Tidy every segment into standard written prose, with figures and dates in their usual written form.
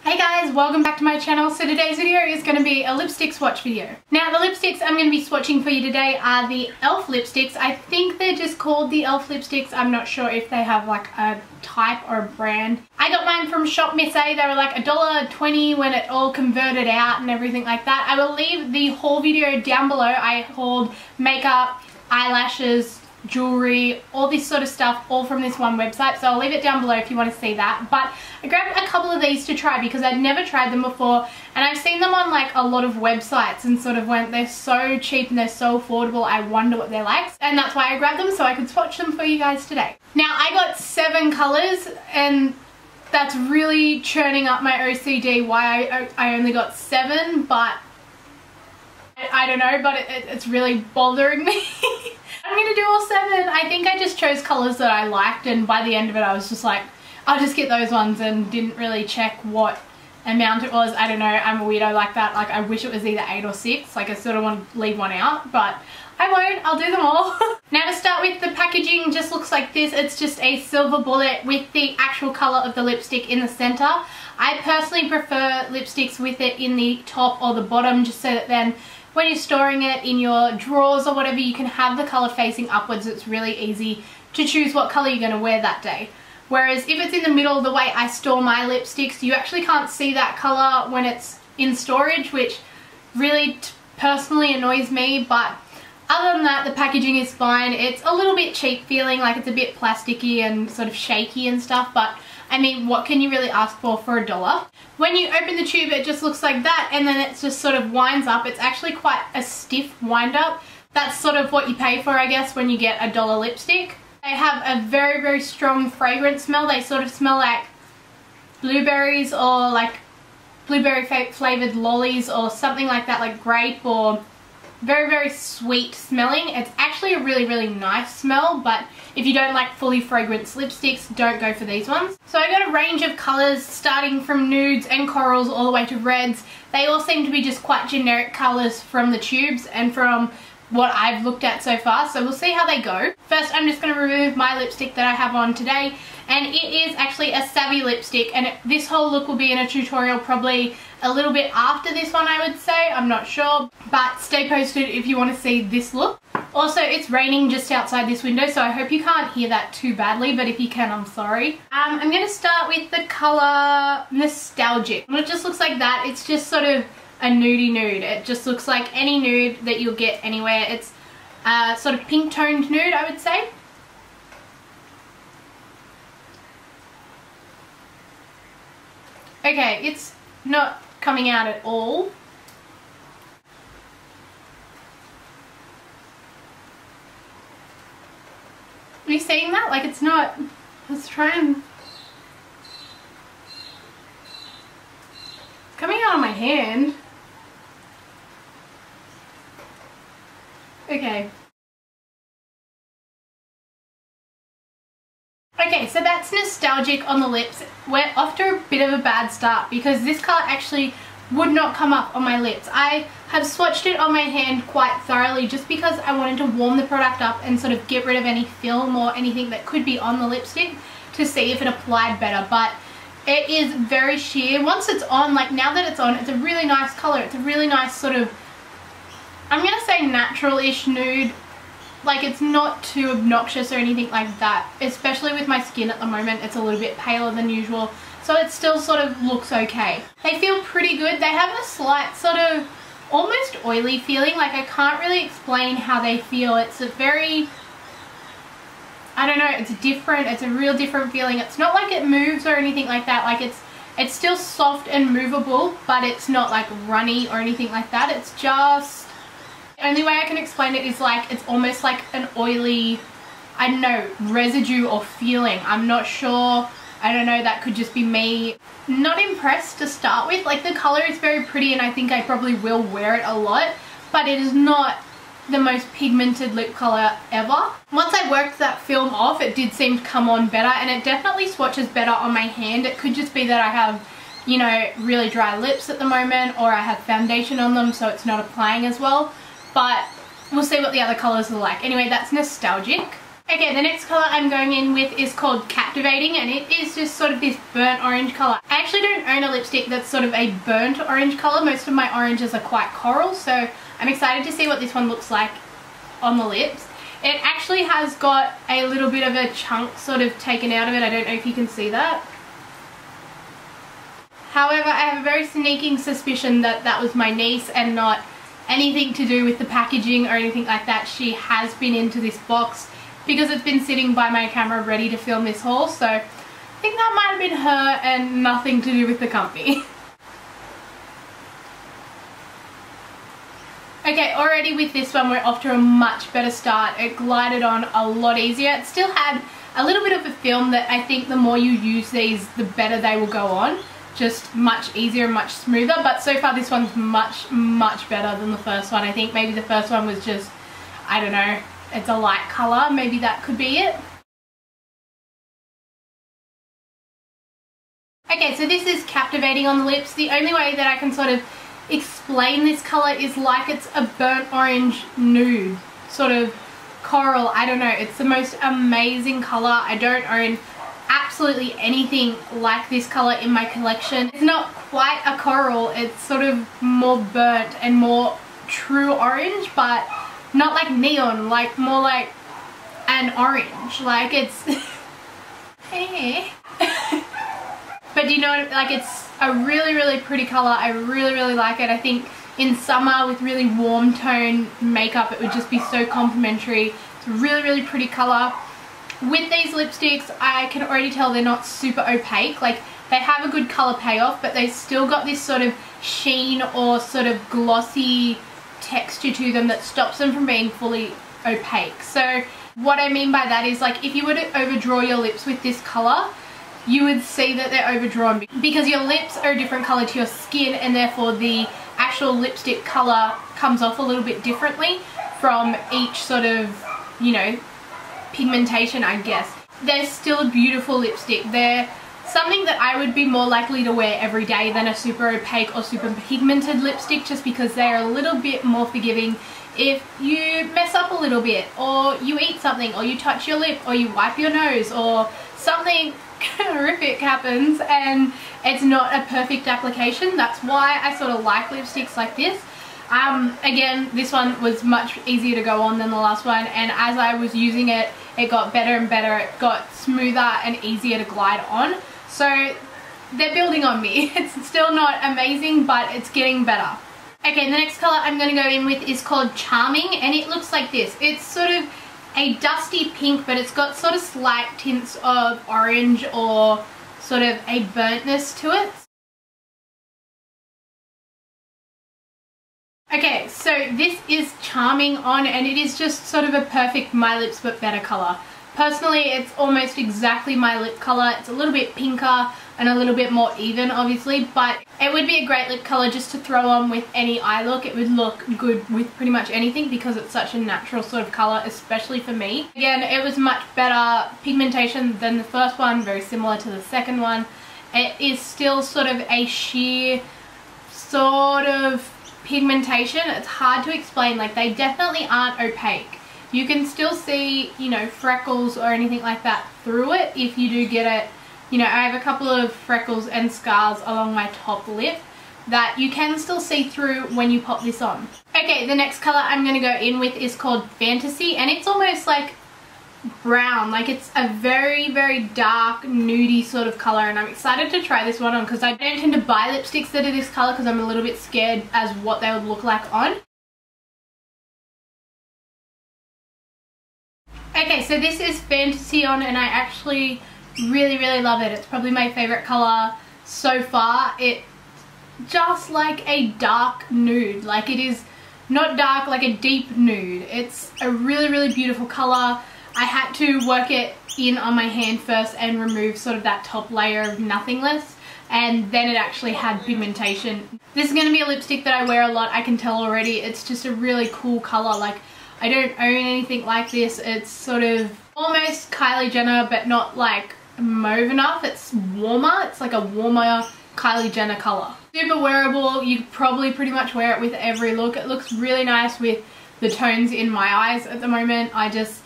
Hey guys, welcome back to my channel. So today's video is going to be a lipstick swatch video. Now the lipsticks I'm going to be swatching for you today are the E.L.F lipsticks. I think they're just called the E.L.F lipsticks. I'm not sure if they have like a type or a brand. I got mine from Shop Miss A. They were like $1.20 when it all converted out and everything like that. I will leave the haul video down below. I hauled makeup, eyelashes, jewelry, all this sort of stuff, all from this one website, so I'll leave it down below if you want to see that. But I grabbed a couple of these to try because I'd never tried them before, and I've seen them on like a lot of websites and sort of went, they're so cheap and they're so affordable, I wonder what they're like, and that's why I grabbed them so I could swatch them for you guys today. Now I got 7 colors, and that's really churning up my OCD why I only got 7, but I don't know, but it's really bothering me. I'm gonna do all 7. I think I just chose colors that I liked, and by the end of it I was just like, I'll just get those ones, and didn't really check what amount it was. I don't know, I'm a weirdo like that. Like I wish it was either 8 or 6. Like I sort of want to leave one out, but I won't. I'll do them all. Now to start with, the packaging just looks like this. It's just a silver bullet with the actual color of the lipstick in the center. I personally prefer lipsticks with it in the top or the bottom, just so that then when you're storing it in your drawers or whatever, you can have the color facing upwards. It's really easy to choose what color you're going to wear that day. Whereas if it's in the middle, the way I store my lipsticks, you actually can't see that color when it's in storage, which really personally annoys me. But other than that, the packaging is fine. It's a little bit cheap feeling, like it's a bit plasticky and sort of shaky and stuff, but I mean, what can you really ask for $1? When you open the tube, it just looks like that, and then it just sort of winds up. It's actually quite a stiff wind up. That's sort of what you pay for, I guess, when you get a $1 lipstick. They have a very, very strong fragrance smell. They sort of smell like blueberries, or like blueberry flavored lollies or something like that, like grape, or very, very sweet smelling. It's actually a really, really nice smell, but if you don't like fully fragranced lipsticks, don't go for these ones. So I got a range of colors starting from nudes and corals all the way to reds. They all seem to be just quite generic colors from the tubes and from what I've looked at so far, so we'll see how they go. First, I'm just going to remove my lipstick that I have on today, and it is actually a Savvy lipstick, and this whole look will be in a tutorial probably a little bit after this one, I would say. I'm not sure, but stay posted if you want to see this look. Also, it's raining just outside this window, so I hope you can't hear that too badly, but if you can, I'm sorry. I'm going to start with the color Nostalgic, and it just looks like that. It's just sort of a nudie nude. It just looks like any nude that you'll get anywhere. It's sort of pink toned nude, I would say. Okay, it's not coming out at all. Are you seeing that? Like it's not, let's try and, it's coming out on my hand. Okay. Okay, so that's Nostalgic on the lips. We're off to a bit of a bad start because this color actually would not come up on my lips. I have swatched it on my hand quite thoroughly just because I wanted to warm the product up and sort of get rid of any film or anything that could be on the lipstick to see if it applied better, but it is very sheer. Once it's on, like now that it's on, it's a really nice color. It's a really nice sort of, I'm gonna say natural-ish nude. Like it's not too obnoxious or anything like that, especially with my skin at the moment. It's a little bit paler than usual, so it still sort of looks okay. They feel pretty good. They have a slight sort of almost oily feeling. Like I can't really explain how they feel. It's a very, I don't know, it's different. It's a real different feeling. It's not like it moves or anything like that. Like it's still soft and movable, but it's not like runny or anything like that. It's just, the only way I can explain it is like it's almost like an oily, I don't know, residue or feeling. I'm not sure. I don't know, that could just be me not impressed to start with. Like the color is very pretty and I think I probably will wear it a lot, but it is not the most pigmented lip color ever. Once I worked that film off, it did seem to come on better, and it definitely swatches better on my hand. It could just be that I have, you know, really dry lips at the moment, or I have foundation on them so it's not applying as well, but we'll see what the other colors are like. Anyway, that's Nostalgic. Okay, the next colour I'm going in with is called Captivating, and it is just sort of this burnt orange colour. I actually don't own a lipstick that's sort of a burnt orange colour. Most of my oranges are quite coral, so I'm excited to see what this one looks like on the lips. It actually has got a little bit of a chunk sort of taken out of it. I don't know if you can see that. However, I have a very sneaking suspicion that that was my niece and not anything to do with the packaging or anything like that. She has been into this box because it's been sitting by my camera ready to film this haul, so I think that might have been her and nothing to do with the company. Okay, already with this one we're off to a much better start. It glided on a lot easier. It still had a little bit of a film that I think the more you use these, the better they will go on. Just much easier and much smoother, but so far this one's much better than the first one. I think maybe the first one was just, I don't know, it's a light colour, maybe that could be it. Okay, so this is Captivating on the lips. The only way that I can sort of explain this colour is like it's a burnt orange nude, sort of coral, I don't know. It's the most amazing colour. I don't own absolutely anything like this colour in my collection. It's not quite a coral, it's sort of more burnt and more true orange, but not like neon, like more like an orange, like it's but you know, like it's a really pretty colour. I really like it. I think in summer with really warm tone makeup it would just be so complimentary. It's a really pretty colour. With these lipsticks I can already tell they're not super opaque. Like they have a good colour payoff, but they still got this sort of sheen or sort of glossy texture to them that stops them from being fully opaque. So what I mean by that is, like, if you were to overdraw your lips with this colour, you would see that they're overdrawn because your lips are a different colour to your skin, and therefore the actual lipstick colour comes off a little bit differently from each sort of, you know, pigmentation, I guess. They're still a beautiful lipstick. They're something that I would be more likely to wear every day than a super opaque or super pigmented lipstick, just because they're a little bit more forgiving if you mess up a little bit, or you eat something, or you touch your lip, or you wipe your nose, or something horrific happens and it's not a perfect application. That's why I sort of like lipsticks like this. Again, this one was much easier to go on than the last one, and as I was using it, it got better and better. It got smoother and easier to glide on. So they're building on me. It's still not amazing, but it's getting better. Okay, the next colour I'm going to go in with is called Charming, and it looks like this. It's sort of a dusty pink, but it's got sort of slight tints of orange or sort of a burntness to it. Okay, so this is Charming on, and it is just sort of a perfect My Lips But Better colour. Personally, it's almost exactly my lip colour. It's a little bit pinker and a little bit more even, obviously, but it would be a great lip colour just to throw on with any eye look. It would look good with pretty much anything because it's such a natural sort of colour, especially for me. Again, it was much better pigmentation than the first one, very similar to the second one. It is still sort of a sheer sort of pigmentation. It's hard to explain. Like, they definitely aren't opaque. You can still see, you know, freckles or anything like that through it if you do get it. You know, I have a couple of freckles and scars along my top lip that you can still see through when you pop this on. Okay, the next colour I'm going to go in with is called Fantasy, and it's almost like brown. Like, it's a very dark nudie sort of colour, and I'm excited to try this one on because I don't tend to buy lipsticks that are this colour because I'm a little bit scared as what they would look like on. Okay, so this is Fantasy on, and I actually really love it. It's probably my favourite colour so far. It's just like a dark nude. Like, it is not dark, like a deep nude. It's a really beautiful colour. I had to work it in on my hand first and remove sort of that top layer of nothingness, and then it actually had pigmentation. This is going to be a lipstick that I wear a lot, I can tell already. It's just a really cool colour. Like, I don't own anything like this. It's sort of almost Kylie Jenner, but not like mauve enough. It's warmer. It's like a warmer Kylie Jenner colour. Super wearable. You could probably pretty much wear it with every look. It looks really nice with the tones in my eyes at the moment. I just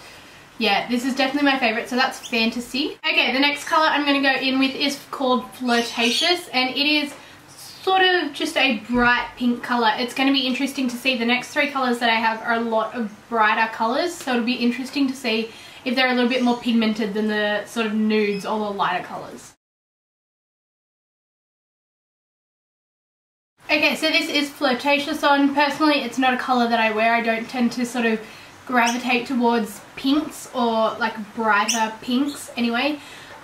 yeah, this is definitely my favorite, so that's Fantasy. Okay, the next color I'm going to go in with is called Flirtatious, and it is sort of just a bright pink color. It's going to be interesting to see. The next three colors that I have are a lot of brighter colors, so it'll be interesting to see if they're a little bit more pigmented than the sort of nudes or the lighter colors. Okay, so this is Flirtatious on. Personally, it's not a color that I wear. I don't tend to sort of gravitate towards pinks or like brighter pinks anyway.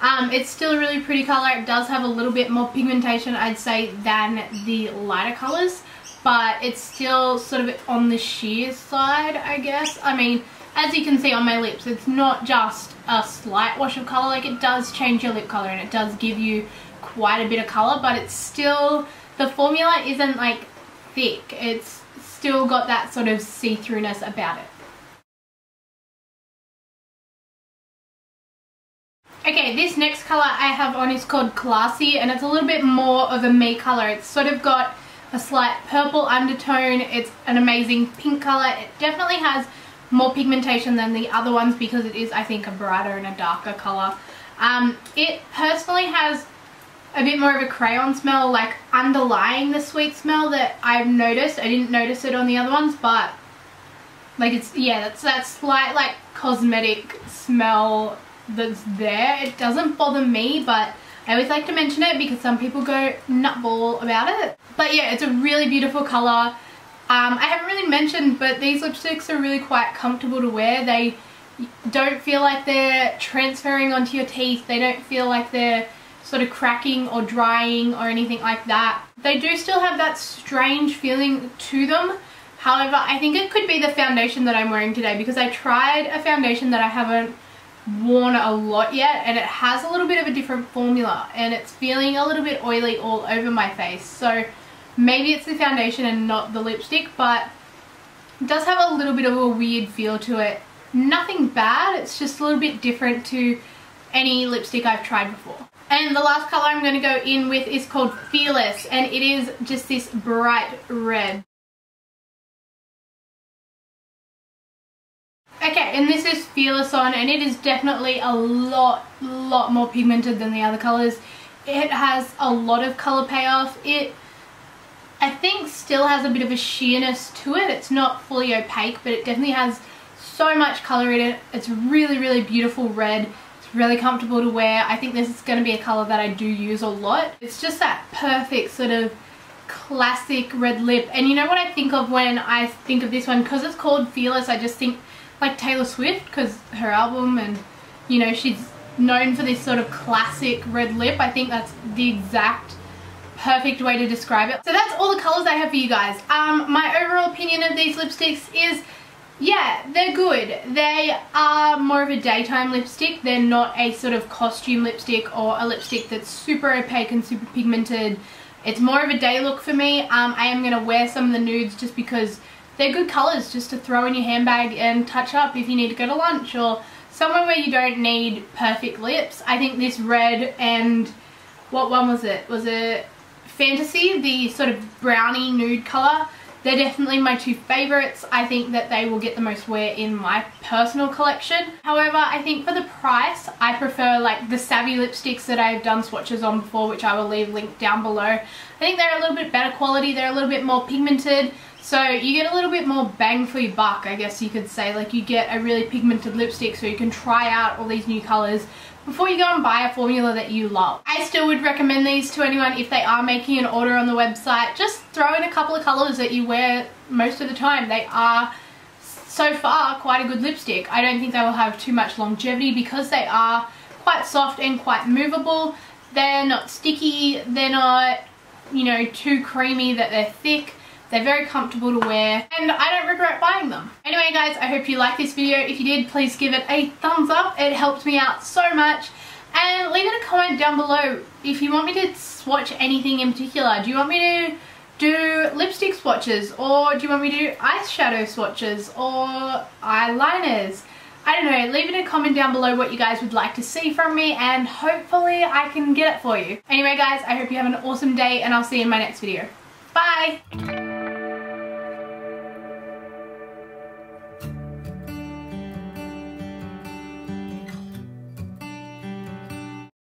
It's still a really pretty color. It does have a little bit more pigmentation, I'd say, than the lighter colors, but it's still sort of on the sheer side, I guess. I mean, as you can see on my lips, it's not just a slight wash of color. Like, it does change your lip color and it does give you quite a bit of color, but it's still, the formula isn't like thick. It's still got that sort of see-throughness about it. Okay, this next color I have on is called Classy, and it's a little bit more of a me color. It's sort of got a slight purple undertone. It's an amazing pink color. It definitely has more pigmentation than the other ones because it is, I think, a brighter and a darker color. It personally has a bit more of a crayon smell, like underlying the sweet smell that I've noticed. I didn't notice it on the other ones, but like, it's, yeah, that's that slight like cosmetic smell that's there. It doesn't bother me, but I always like to mention it because some people go nutball about it. But yeah, it's a really beautiful color. I haven't really mentioned, but these lipsticks are really quite comfortable to wear. They don't feel like they're transferring onto your teeth. They don't feel like they're sort of cracking or drying or anything like that. They do still have that strange feeling to them. However, I think it could be the foundation that I'm wearing today, because I tried a foundation that I haven't worn a lot yet, and it has a little bit of a different formula and it's feeling a little bit oily all over my face. So maybe it's the foundation and not the lipstick, but it does have a little bit of a weird feel to it. Nothing bad, it's just a little bit different to any lipstick I've tried before. And the last color I'm going to go in with is called Fearless, and it is just this bright red. Okay, and this is Fearless on, and it is definitely a lot more pigmented than the other colors. It has a lot of color payoff. It, I think, still has a bit of a sheerness to it. It's not fully opaque, but it definitely has so much color in it. It's really beautiful red. It's really comfortable to wear. I think this is going to be a color that I do use a lot. It's just that perfect sort of classic red lip. And you know what I think of when I think of this one? Because it's called Fearless, I just think like Taylor Swift, because her album, and you know, she's known for this sort of classic red lip. I think that's the exact perfect way to describe it. So that's all the colors I have for you guys. My overall opinion of these lipsticks is, yeah, they're good. They are more of a daytime lipstick. They're not a sort of costume lipstick or a lipstick that's super opaque and super pigmented. It's more of a day look for me. I am going to wear some of the nudes just because they're good colors just to throw in your handbag and touch up if you need to go to lunch or somewhere where you don't need perfect lips. I think this red and, what one was it? Was it Fantasy, the sort of brownie nude color? They're definitely my two favorites. I think that they will get the most wear in my personal collection. However, I think for the price, I prefer like the Savvy lipsticks that I've done swatches on before, which I will leave linked down below. I think they're a little bit better quality. They're a little bit more pigmented. So you get a little bit more bang for your buck, I guess you could say. Like, you get a really pigmented lipstick so you can try out all these new colors before you go and buy a formula that you love. I still would recommend these to anyone if they are making an order on the website. Just throw in a couple of colors that you wear most of the time. They are, so far, quite a good lipstick. I don't think they will have too much longevity because they are quite soft and quite movable. They're not sticky, they're not, you know, too creamy that they're thick. They're very comfortable to wear, and I don't regret buying them. Anyway guys, I hope you liked this video. If you did, please give it a thumbs up. It helped me out so much. And leave it a comment down below if you want me to swatch anything in particular. Do you want me to do lipstick swatches, or do you want me to do eyeshadow swatches, or eyeliners? I don't know, leave it in a comment down below what you guys would like to see from me, and hopefully I can get it for you. Anyway guys, I hope you have an awesome day, and I'll see you in my next video. Bye!